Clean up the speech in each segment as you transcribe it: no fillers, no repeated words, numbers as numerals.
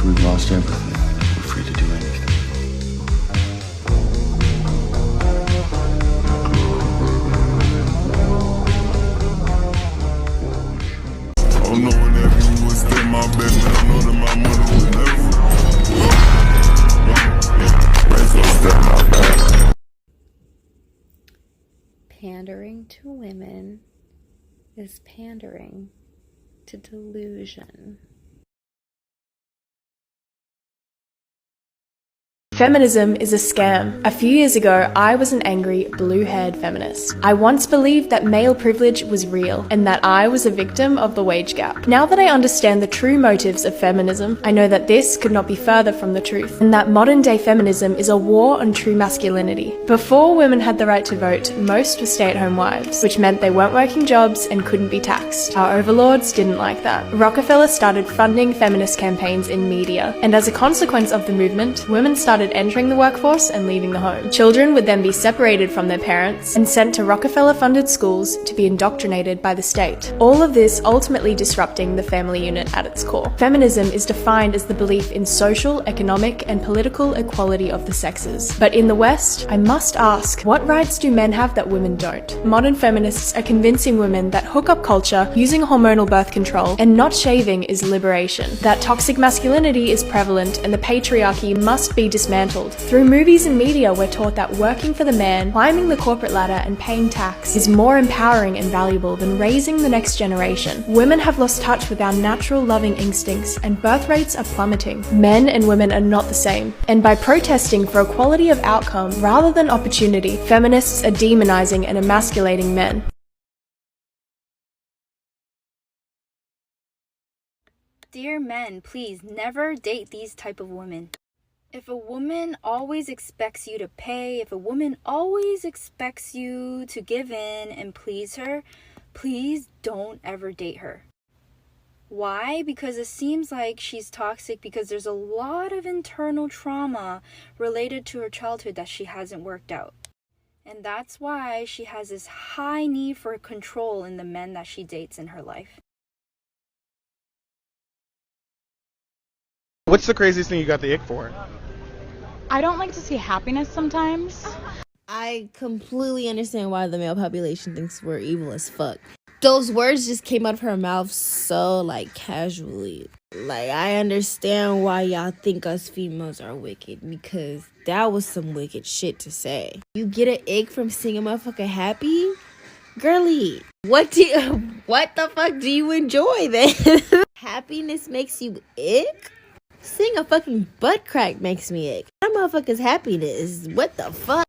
after we've lost everything, we're free to do anything. Oh, no one ever would stay my baby. I know that my mother would never. Raise up, step my back. Pandering to women is pandering to delusion. Feminism is a scam. A few years ago, I was an angry, blue-haired feminist. I once believed that male privilege was real and that I was a victim of the wage gap. Now that I understand the true motives of feminism, I know that this could not be further from the truth, and that modern-day feminism is a war on true masculinity. Before women had the right to vote, most were stay-at-home wives, which meant they weren't working jobs and couldn't be taxed. Our overlords didn't like that. Rockefeller started funding feminist campaigns in media, and as a consequence of the movement, women started entering the workforce and leaving the home. Children would then be separated from their parents and sent to Rockefeller-funded schools to be indoctrinated by the state. All of this ultimately disrupting the family unit at its core. Feminism is defined as the belief in social, economic, and political equality of the sexes. But in the West, I must ask, what rights do men have that women don't? Modern feminists are convincing women that hookup culture, using hormonal birth control, and not shaving is liberation. That toxic masculinity is prevalent and the patriarchy must be dismantled. Through movies and media, we're taught that working for the man, climbing the corporate ladder, and paying tax is more empowering and valuable than raising the next generation. Women have lost touch with our natural loving instincts, and birth rates are plummeting. Men and women are not the same. And by protesting for equality of outcome rather than opportunity, feminists are demonizing and emasculating men. Dear men, please never date these type of women. If a woman always expects you to pay, if a woman always expects you to give in and please her, please don't ever date her. Why? Because it seems like she's toxic because there's a lot of internal trauma related to her childhood that she hasn't worked out. And that's why she has this high need for control in the men that she dates in her life. What's the craziest thing you got the ick for? I don't like to see happiness sometimes. I completely understand why the male population thinks we're evil as fuck. Those words just came out of her mouth so, casually. I understand why y'all think us females are wicked, because that was some wicked shit to say. You get an ick from seeing a motherfucker happy? Girly, what the fuck do you enjoy then? Happiness makes you ick? Seeing a fucking butt crack makes me ick. That motherfucker's happiness. What the fuck?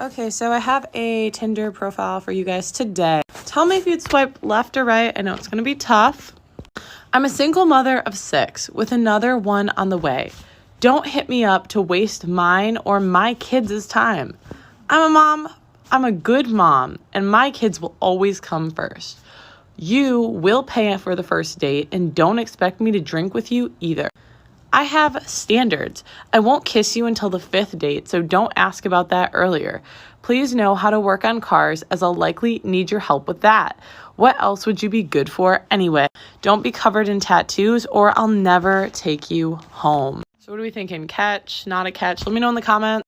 Okay, so I have a Tinder profile for you guys today. Tell me if you'd swipe left or right. I know it's gonna be tough. I'm a single mother of 6 with another one on the way. Don't hit me up to waste mine or my kids' time. I'm a mom. I'm a good mom, and my kids will always come first. You will pay for the first date and don't expect me to drink with you either. I have standards. I won't kiss you until the 5th date, so don't ask about that earlier. Please know how to work on cars, as I'll likely need your help with that. What else would you be good for anyway? Don't be covered in tattoos or I'll never take you home. So what are we thinking? Catch, not a catch? Let me know in the comments.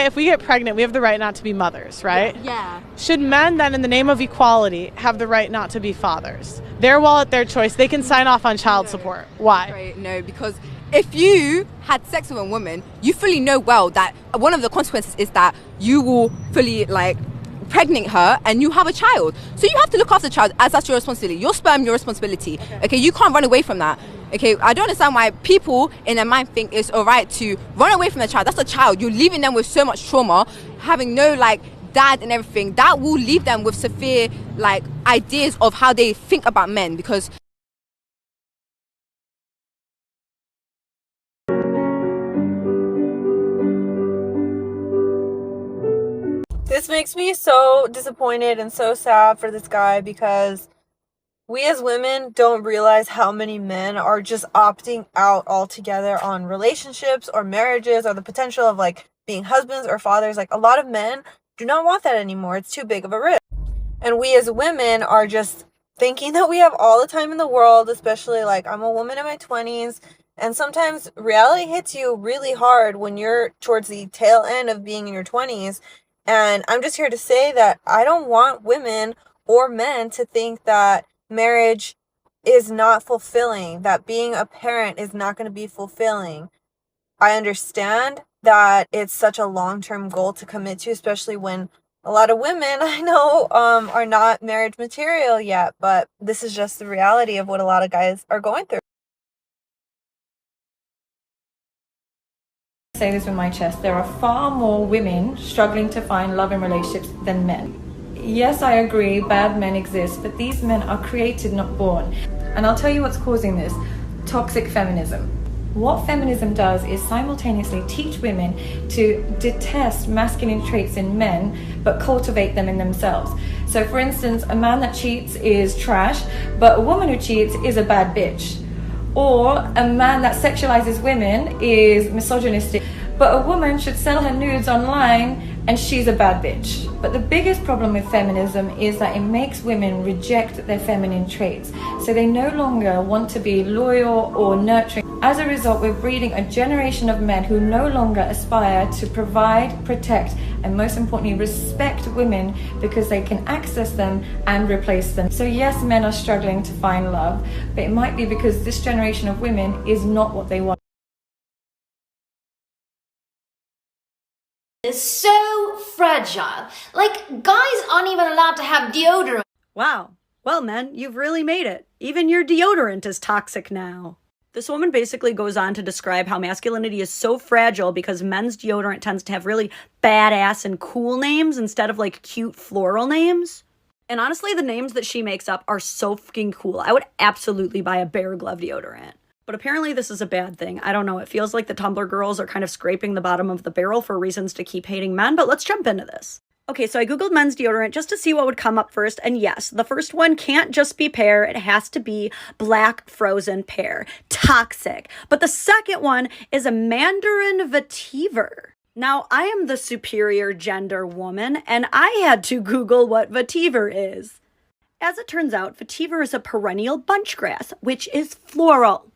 If we get pregnant, we have the right not to be mothers, right? Yeah. Should men then, in the name of equality, have the right not to be fathers? Their wallet, their choice. They can sign off on child support. Why? Right, no, because if you had sex with a woman, you fully know well that one of the consequences is that you will fully pregnant her and you have a child. So you have to look after the child, as that's your responsibility. Your sperm, your responsibility. Okay, you can't run away from that. Okay, I don't understand why people in their mind think it's alright to run away from the child. That's a child. You're leaving them with so much trauma, having no dad and everything. That will leave them with severe ideas of how they think about men, because this makes me so disappointed and so sad for this guy, because we as women don't realize how many men are just opting out altogether on relationships or marriages or the potential of being husbands or fathers. A lot of men do not want that anymore. It's too big of a risk. And we as women are just thinking that we have all the time in the world, especially like I'm a woman in my 20s. And sometimes reality hits you really hard when you're towards the tail end of being in your 20s. And I'm just here to say that I don't want women or men to think that marriage is not fulfilling, that being a parent is not going to be fulfilling. I understand that it's such a long-term goal to commit to, especially when a lot of women I know are not marriage material yet, but this is just the reality of what a lot of guys are going through. Say this with my chest, there are far more women struggling to find love in relationships than men. Yes, I agree, bad men exist, but these men are created, not born. And I'll tell you what's causing this: toxic feminism. What feminism does is simultaneously teach women to detest masculine traits in men, but cultivate them in themselves. So for instance, a man that cheats is trash, but a woman who cheats is a bad bitch. Or a man that sexualizes women is misogynistic, but a woman should sell her nudes online and she's a bad bitch. But the biggest problem with feminism is that it makes women reject their feminine traits. So they no longer want to be loyal or nurturing. As a result, we're breeding a generation of men who no longer aspire to provide, protect, and most importantly, respect women because they can access them and replace them. So yes, men are struggling to find love, but it might be because this generation of women is not what they want. Is so fragile. Like, guys aren't even allowed to have deodorant. Wow. Well, men, you've really made it. Even your deodorant is toxic now. This woman basically goes on to describe how masculinity is so fragile because men's deodorant tends to have really badass and cool names instead of like cute floral names. And honestly, the names that she makes up are so fucking cool. I would absolutely buy a Bear Glove deodorant. But apparently this is a bad thing. I don't know. It feels like the Tumblr girls are kind of scraping the bottom of the barrel for reasons to keep hating men, but let's jump into this. Okay, so I googled men's deodorant just to see what would come up first, and yes, the first one can't just be pear, it has to be black frozen pear. Toxic. But the second one is a Mandarin vetiver. Now, I am the superior gender woman, and I had to Google what vetiver is. As it turns out, vetiver is a perennial bunch grass, which is floral.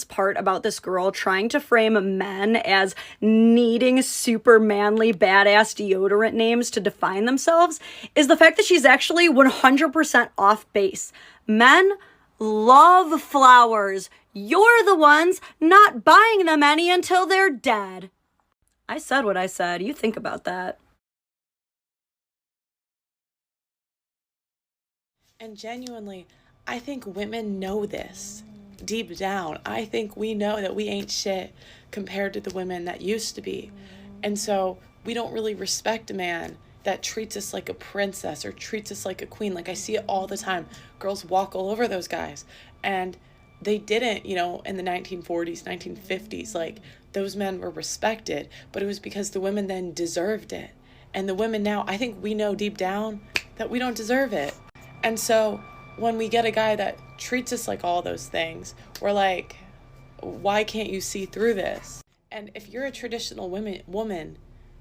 Part about this girl trying to frame men as needing super manly badass deodorant names to define themselves is the fact that she's actually 100% off base. Men love flowers. You're the ones not buying them any until they're dead. I said what I said. You think about that. And genuinely, I think women know this. Deep down, I think we know that we ain't shit compared to the women that used to be. And so we don't really respect a man that treats us like a princess or treats us like a queen. Like, I see it all the time. Girls walk all over those guys. And they didn't, in the 1940s, 1950s. Like, those men were respected, but it was because the women then deserved it. And the women now, I think we know deep down that we don't deserve it. And so when we get a guy that treats us like all those things, we're like, why can't you see through this? And if you're a traditional woman,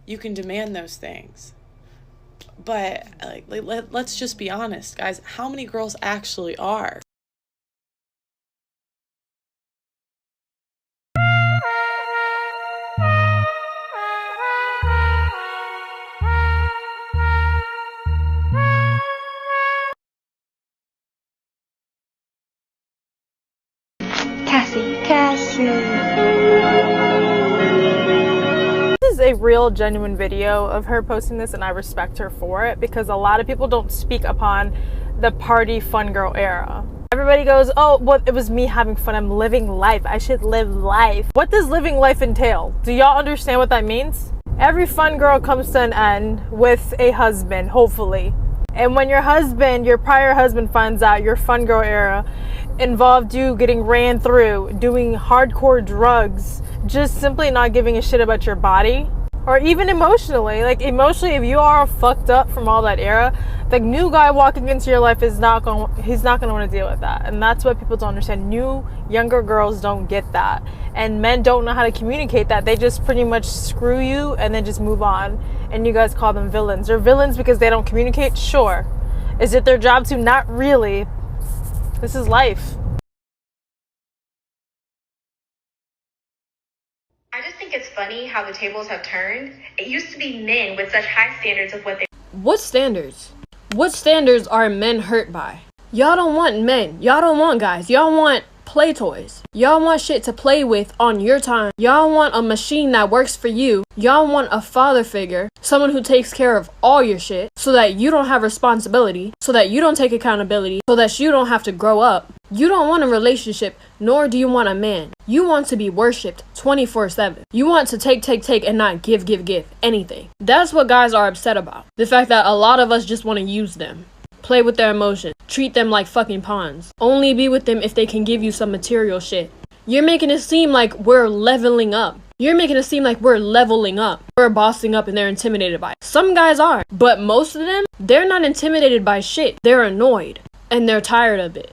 you can demand those things. But let's just be honest, guys. How many girls actually are? Cassie. This is a real genuine video of her posting this, and I respect her for it because a lot of people don't speak upon the party fun girl era. Everybody goes, oh, well, it was me having fun. I'm living life. I should live life. What does living life entail? Do y'all understand what that means? Every fun girl comes to an end with a husband, hopefully. And when your prior husband finds out your fun girl era involved you getting ran through, doing hardcore drugs, just simply not giving a shit about your body, Or even emotionally. Like, emotionally, if you are fucked up from all that era, the new guy walking into your life he's not gonna want to deal with that. And that's what people don't understand. New, younger girls don't get that. And men don't know how to communicate that. They just pretty much screw you and then just move on. And you guys call them villains. They're villains because they don't communicate? Sure. Is it their job to? Not really. This is life. I just think it's funny how the tables have turned. It used to be men with such high standards of what they... What standards? What standards are men hurt by? Y'all don't want men. Y'all don't want guys. Y'all want play toys. Y'all want shit to play with on your time. Y'all want a machine that works for you. Y'all want a father figure, someone who takes care of all your shit so that you don't have responsibility, so that you don't take accountability, so that you don't have to grow up. You don't want a relationship, nor do you want a man. You want to be worshipped 24/7. You want to take and not give anything. That's what guys are upset about. The fact that a lot of us just want to use them. Play with their emotions. Treat them like fucking pawns. Only be with them if they can give you some material shit. You're making it seem like we're leveling up. You're making it seem like we're leveling up. We're bossing up and they're intimidated by it. Some guys are. But most of them, they're not intimidated by shit. They're annoyed. And they're tired of it.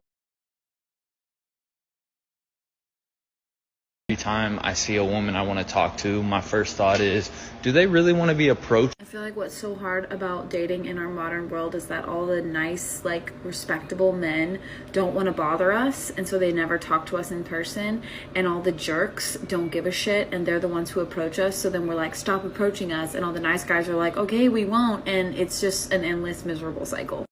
Every time I see a woman I want to talk to, my first thought is, do they really want to be approached? I feel like what's so hard about dating in our modern world is that all the nice, like, respectable men don't want to bother us, and so they never talk to us in person, and all the jerks don't give a shit, and they're the ones who approach us, so then we're like, stop approaching us, and all the nice guys are like, okay, we won't, and it's just an endless, miserable cycle.